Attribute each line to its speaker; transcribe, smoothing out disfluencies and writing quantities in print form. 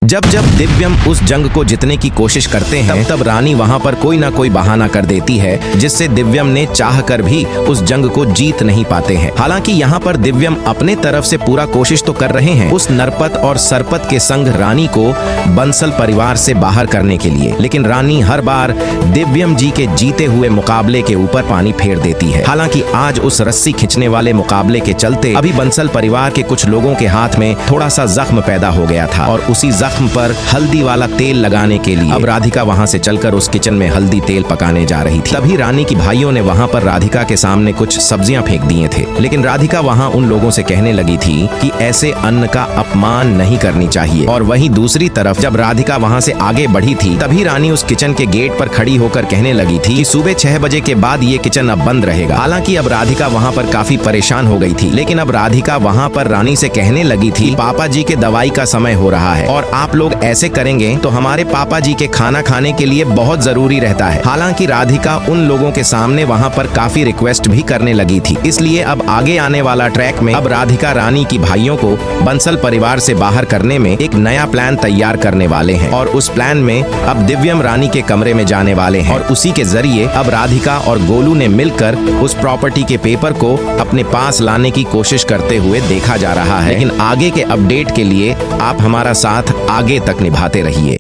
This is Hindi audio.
Speaker 1: जब जब दिव्यम उस जंग को जीतने की कोशिश करते हैं तब रानी वहां पर कोई ना कोई बहाना कर देती है, जिससे दिव्यम ने चाह कर भी उस जंग को जीत नहीं पाते हैं। हालांकि यहाँ पर दिव्यम अपने तरफ से पूरा कोशिश तो कर रहे हैं उस नरपत और सरपत के संग रानी को बंसल परिवार से बाहर करने के लिए, लेकिन रानी हर बार दिव्यम जी के जीते हुए मुकाबले के ऊपर पानी फेर देती है। हालांकि आज उस रस्सी खींचने वाले मुकाबले के चलते अभी बंसल परिवार के कुछ लोगों के हाथ में थोड़ा सा जख्म पैदा हो गया था और उसी जख्म पर हल्दी वाला तेल लगाने के लिए अब राधिका वहां से चलकर उस किचन में हल्दी तेल पकाने जा रही थी। तभी रानी की भाइयों ने वहां पर राधिका के सामने कुछ सब्जियां फेंक दिए थे, लेकिन राधिका वहां उन लोगों से कहने लगी थी कि ऐसे अन्न का अपमान नहीं करनी चाहिए। और वहीं दूसरी तरफ जब राधिका वहां से आगे बढ़ी थी तभी रानी उस किचन के गेट पर खड़ी होकर कहने लगी थी कि सुबह 6 बजे के बाद ये किचन अब बंद रहेगा। हालांकि अब राधिका वहां पर काफी परेशान हो गई थी, लेकिन अब राधिका वहां पर रानी से कहने लगी थी पापा जी के दवाई का समय हो रहा है और आप लोग ऐसे करेंगे तो हमारे पापा जी के खाना खाने के लिए बहुत जरूरी रहता है। हालांकि राधिका उन लोगों के सामने वहां पर काफी रिक्वेस्ट भी करने लगी थी, इसलिए अब आगे आने वाला ट्रैक में अब राधिका रानी की भाइयों को बंसल परिवार से बाहर करने में एक नया प्लान तैयार करने वाले हैं और उस प्लान में अब दिव्यम रानी के कमरे में जाने वाले हैं और उसी के जरिए अब राधिका और गोलू ने मिलकर उस प्रॉपर्टी के पेपर को अपने पास लाने की कोशिश करते हुए देखा जा रहा है। लेकिन आगे के अपडेट के लिए आप हमारा साथ आगे तक निभाते रहिए।